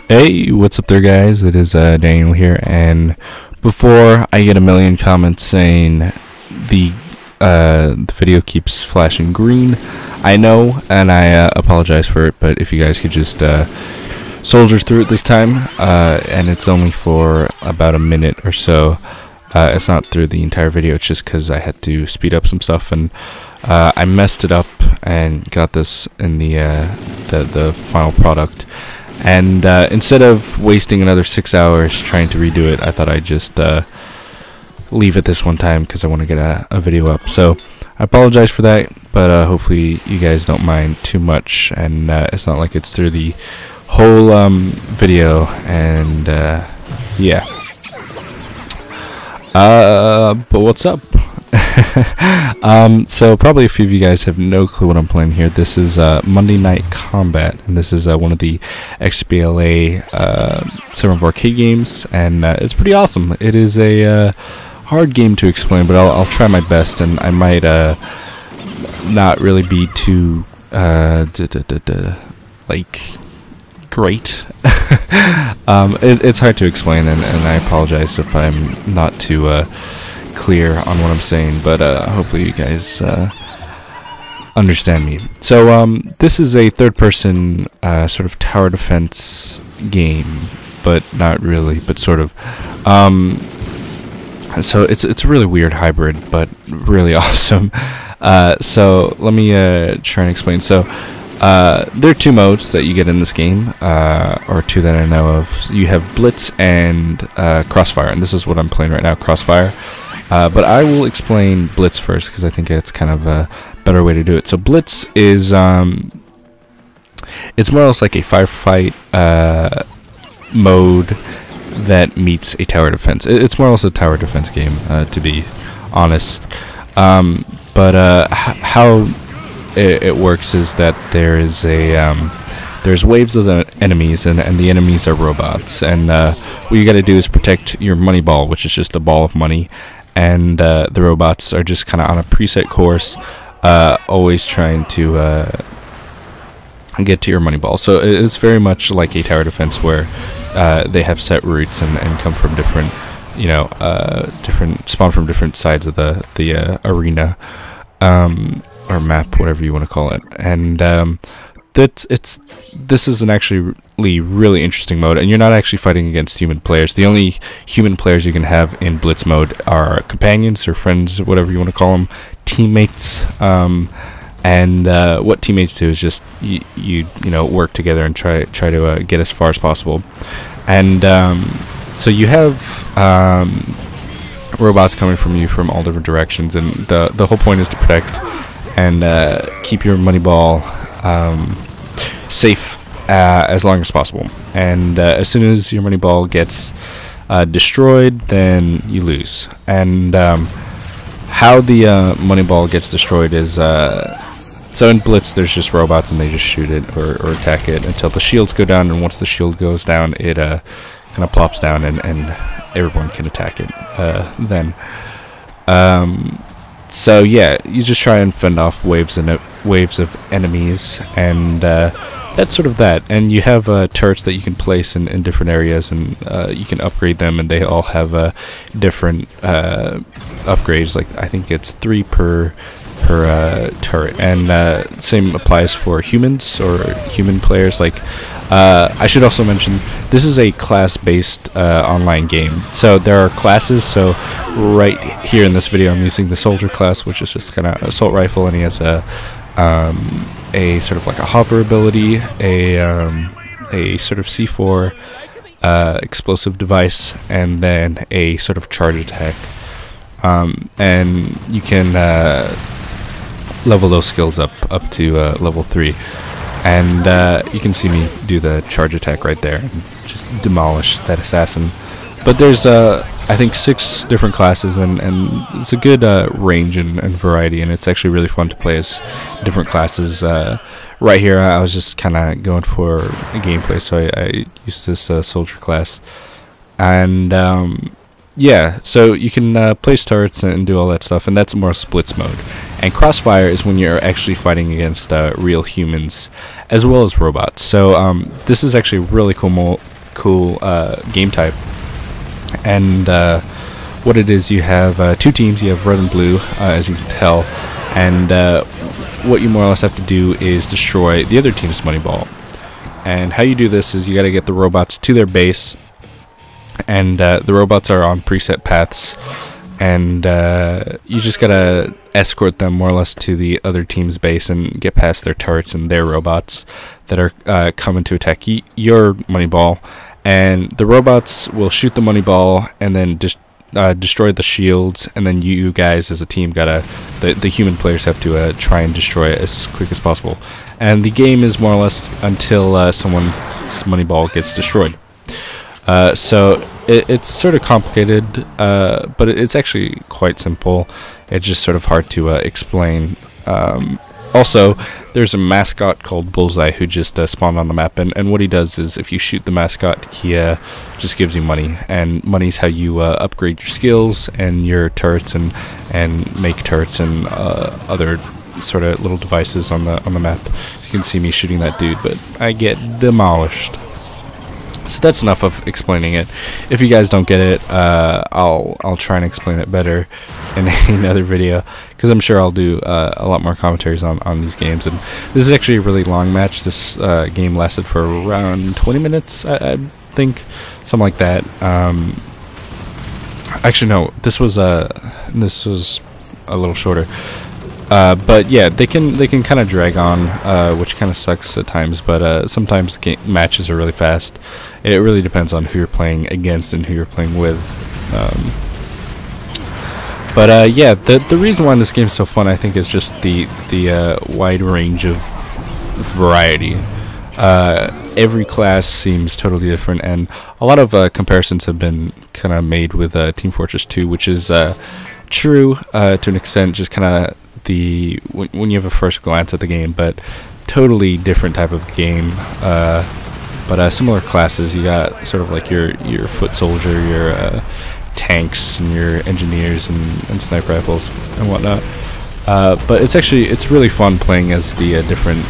Hey, what's up there, guys? It is Daniel here, and before I get a million comments saying the video keeps flashing green, I know, and I apologize for it, but if you guys could just soldier through it this time, and it's only for about a minute or so. It's not through the entire video, it's just because I had to speed up some stuff, and I messed it up and got this in the final product. And instead of wasting another 6 hours trying to redo it, I thought I'd just leave it this one time because I want to get a video up. So I apologize for that, but hopefully you guys don't mind too much, and it's not like it's through the whole video. And yeah. But what's up? So probably a few of you guys have no clue what I'm playing here. This is Monday Night Combat, and this is one of the XBLA Summer of Arcade games, and it's pretty awesome. It is a hard game to explain, but I'll try my best, and I might not really be too like great. It's hard to explain, and I apologize if I'm not too clear on what I'm saying, but hopefully you guys understand me. So this is a third-person sort of tower defense game, but not really, but sort of. So it's a really weird hybrid, but really awesome. So let me try and explain. So there are two modes that you get in this game, or two that I know of. You have Blitz and Crossfire, and this is what I'm playing right now, Crossfire. But I will explain Blitz first because I think it's kind of a better way to do it. So Blitz is it's more or less like a firefight mode that meets a tower defense. It's more or less a tower defense game, to be honest. But how it works is that there is there's waves of enemies, and the enemies are robots, and what you got to do is protect your money ball, which is just a ball of money, and the robots are just kind of on a preset course, always trying to get to your money ball. So it's very much like a tower defense where they have set routes and come from different, spawn from different sides of the arena, or map, whatever you want to call it. And this is an actually really interesting mode, and you're not actually fighting against human players. The only human players you can have in Blitz mode are companions or friends, whatever you want to call them, teammates. And what teammates do is just you work together and try to get as far as possible. And so you have robots coming from you from all different directions, and the whole point is to protect and keep your money ball safe as long as possible. And as soon as your money ball gets destroyed, then you lose. And how the money ball gets destroyed is so in Blitz there's just robots, and they just shoot it or attack it until the shields go down, and once the shield goes down, it kind of plops down, and everyone can attack it then. So yeah, you just try and fend off waves of enemies, and that's sort of that. And you have turrets that you can place in different areas, and you can upgrade them, and they all have different upgrades. Like I think it's 3 per turret, and same applies for humans or human players. Like I should also mention, this is a class-based online game, so there are classes. So right here in this video I'm using the soldier class, which is just kind of assault rifle, and he has a sort of like a hover ability, a sort of C4 explosive device, and then a sort of charge attack, and you can level those skills up to level 3, and you can see me do the charge attack right there and just demolish that assassin. But there's I think 6 different classes, and it's a good range and variety, and it's actually really fun to play as different classes. Right here I was just kind of going for a gameplay, so I used this soldier class. And yeah, so you can place turrets and do all that stuff, and that's more Splits mode. and crossfire is when you're actually fighting against real humans as well as robots. So this is actually a really cool game type. And what it is, you have two teams. You have red and blue, as you can tell, and what you more or less have to do is destroy the other team's money ball. And how you do this is you got to get the robots to their base, and the robots are on preset paths, and you just gotta escort them more or less to the other team's base and get past their turrets and their robots that are coming to attack your money ball. And the robots will shoot the money ball and then just destroy the shields, and then you guys as a team the human players have to try and destroy it as quick as possible. And the game is more or less until someone's money ball gets destroyed. So it's sort of complicated, but it's actually quite simple. It's just sort of hard to explain. Also, there's a mascot called Bullseye who just spawned on the map, and what he does is if you shoot the mascot, he just gives you money, and money's how you upgrade your skills and your turrets and make turrets and other sort of little devices on the map. You can see me shooting that dude, but I get demolished. So that's enough of explaining it. If you guys don't get it, I'll try and explain it better in another video, because I'm sure I'll do a lot more commentaries on these games. And this is actually a really long match. This game lasted for around 20 minutes, I think, something like that. Actually, no, this was a little shorter. But yeah, they can kind of drag on, which kind of sucks at times. But sometimes matches are really fast. It really depends on who you're playing against and who you're playing with. But yeah, the reason why this game is so fun, I think, is just the wide range of variety. Every class seems totally different, and a lot of comparisons have been kind of made with Team Fortress 2, which is true to an extent. Just kind of when you have a first glance at the game, but totally different type of game. But similar classes. You got sort of like your foot soldier, your tanks, and your engineers and sniper rifles and whatnot. But it's really fun playing as the different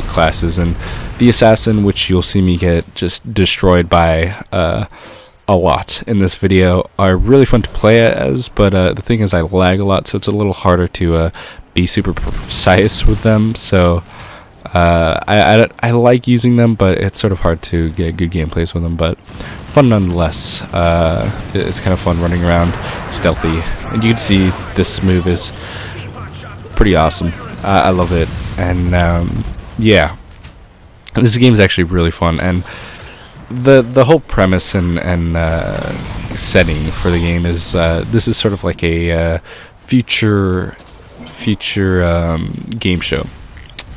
classes. And the assassin, which you'll see me get just destroyed by a lot in this video, are really fun to play as, but the thing is I lag a lot, so it's a little harder to be super precise with them. So I like using them, but it's sort of hard to get good gameplays with them, but fun nonetheless. It's kind of fun running around stealthy, and you can see this move is pretty awesome. I love it. And yeah, this game is actually really fun, and the whole premise and setting for the game is this is sort of like a future game show.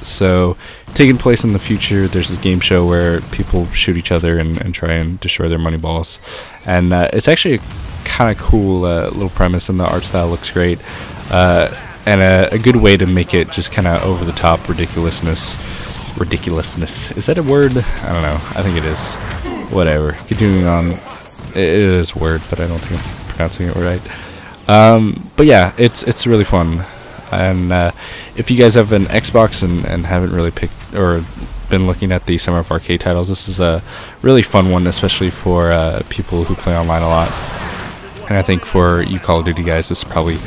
So taking place in the future, there's this game show where people shoot each other and try and destroy their money balls, and it's actually a kind of cool little premise, and the art style looks great, and a good way to make it just kind of over the top ridiculousness. Is that a word? I don't know. I think it is. Whatever. Continuing on, it is a word, but I don't think I'm pronouncing it right. But yeah, it's really fun. And if you guys have an Xbox and haven't really picked or been looking at the Summer of Arcade titles, this is a really fun one, especially for people who play online a lot. And I think for you Call of Duty guys, this is probably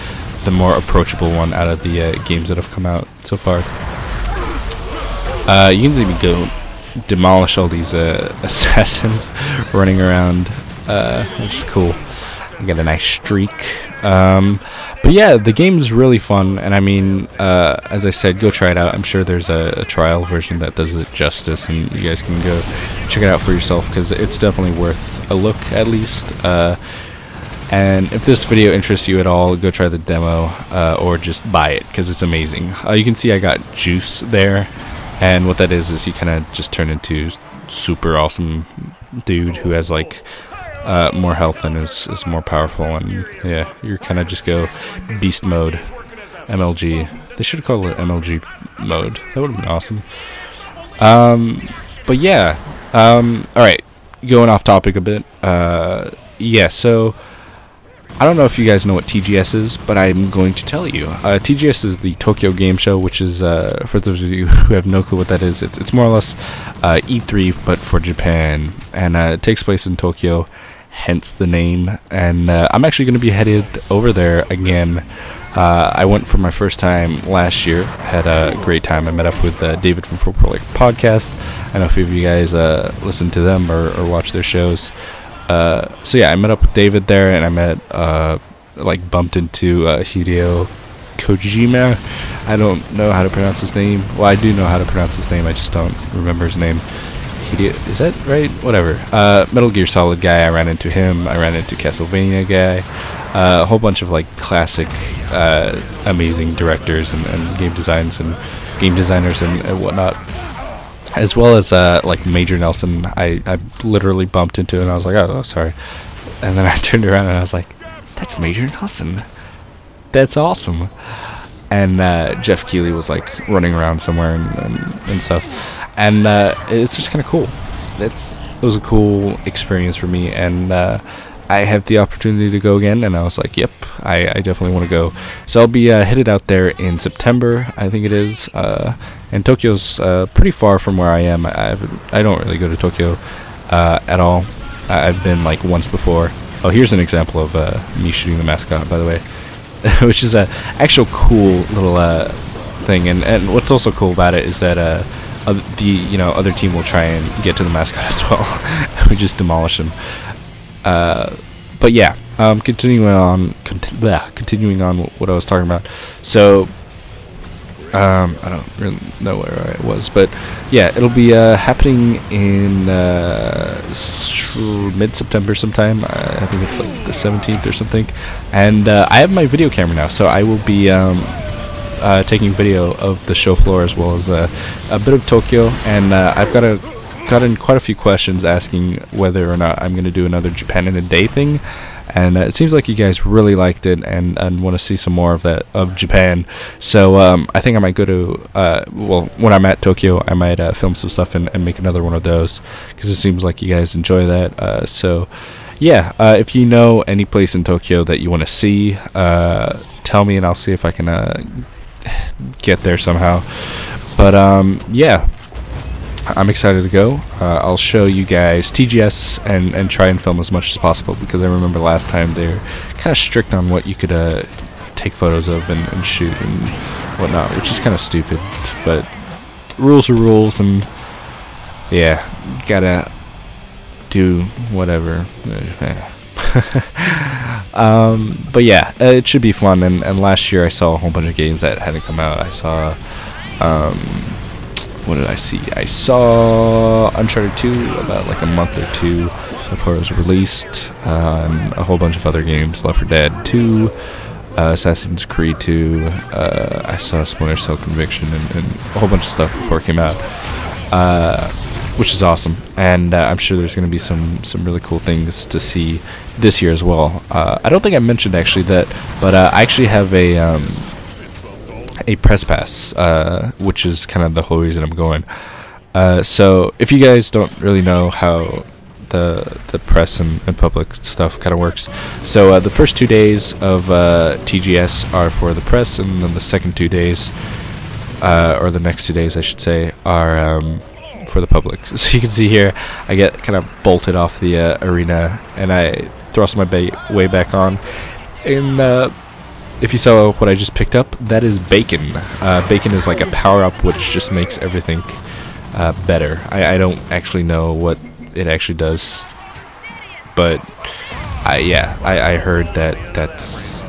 the more approachable one out of the games that have come out so far. You can see me go demolish all these assassins running around, which is cool. I get a nice streak. But yeah, the game is really fun, and I mean, as I said, go try it out. I'm sure there's a trial version that does it justice, and you guys can go check it out for yourself, because it's definitely worth a look, at least. And if this video interests you at all, go try the demo, or just buy it, because it's amazing. You can see I got juice there, and what that is you kind of just turn into super awesome dude who has like more health and is more powerful, and yeah, you kind of just go beast mode, MLG. They should call it MLG mode. That would have been awesome. But yeah, alright, going off topic a bit. Yeah, so I don't know if you guys know what TGS is, but I'm going to tell you. TGS is the Tokyo Game Show, which is, for those of you who have no clue what that is, it's more or less E3, but for Japan. And it takes place in Tokyo, hence the name. And I'm actually going to be headed over there again. I went for my first time last year, had a great time. I met up with David from Full Pro Podcast. I know a few of you guys listen to them or watch their shows. So yeah, I met up with David there, and I bumped into Hideo Kojima. I don't know how to pronounce his name. Well, I do know how to pronounce his name, I just don't remember his name. Hideo, is that right? Whatever. Metal Gear Solid guy, I ran into him. I ran into Castlevania guy. A whole bunch of like classic, amazing directors and game designers and whatnot. As well as like Major Nelson, I literally bumped into, and I was like, oh, sorry. And then I turned around and I was like, that's Major Nelson. That's awesome. And Jeff Keighley was like running around somewhere and stuff. And it's just kind of cool. It was a cool experience for me, and I have the opportunity to go again, and I was like, yep, I definitely want to go. So I'll be headed out there in September, I think it is. And Tokyo's pretty far from where I am. I don't really go to Tokyo at all. I've been like once before. Oh, here's an example of me shooting the mascot, by the way, which is a actual cool little thing. And what's also cool about it is that the other team will try and get to the mascot as well. We just demolish him. But yeah, continuing on what I was talking about. So I don't really know where I was, but yeah, it'll be happening in mid-September sometime. I think it's like the 17th or something. And I have my video camera now, so I will be taking video of the show floor as well as a bit of Tokyo. And I've gotten quite a few questions asking whether or not I'm going to do another Japan in a Day thing, and it seems like you guys really liked it and want to see some more of that of Japan. So I think I might go to when I'm at Tokyo, I might film some stuff and make another one of those, because it seems like you guys enjoy that. So yeah, if you know any place in Tokyo that you want to see, tell me and I'll see if I can get there somehow. But yeah, I'm excited to go. I'll show you guys TGS and try and film as much as possible, because I remember last time they were kind of strict on what you could take photos of and shoot and whatnot, which is kind of stupid, but rules are rules, and yeah, you gotta do whatever. But yeah, it should be fun, and last year I saw a whole bunch of games that hadn't come out. I saw what did I see? I saw Uncharted 2 about like a month or two before it was released, and a whole bunch of other games, Left 4 Dead 2, Assassin's Creed 2, I saw Splinter Cell Conviction, and a whole bunch of stuff before it came out, which is awesome, and I'm sure there's going to be some really cool things to see this year as well. I don't think I mentioned actually that, but I actually have a press pass, which is kind of the whole reason I'm going. So if you guys don't really know how the press and public stuff kind of works, so the first 2 days of TGS are for the press, and then the second 2 days, or the next 2 days I should say, are for the public. So you can see here I get kind of bolted off the arena, and I thrust my way back on, and if you saw what I just picked up, that is bacon. Bacon is like a power-up which just makes everything better. I don't actually know what it actually does, but I heard that's,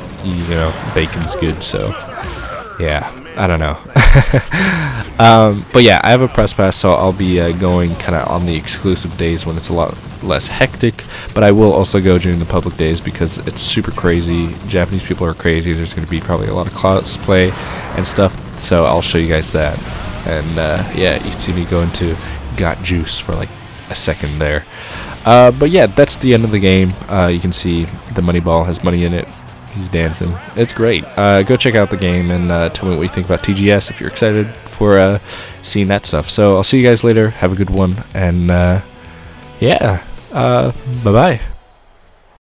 bacon's good, so yeah, I don't know. But yeah, I have a press pass, so I'll be going kind of on the exclusive days when it's a lot less hectic, but I will also go during the public days because it's super crazy. Japanese people are crazy. There's going to be probably a lot of cosplay and stuff, so I'll show you guys that. And yeah, you can see me go into Got Juice for like a second there. But yeah, that's the end of the game. You can see the money ball has money in it. He's dancing. It's great. Go check out the game and tell me what you think about TGS if you're excited for seeing that stuff. So I'll see you guys later. Have a good one. And yeah, bye-bye.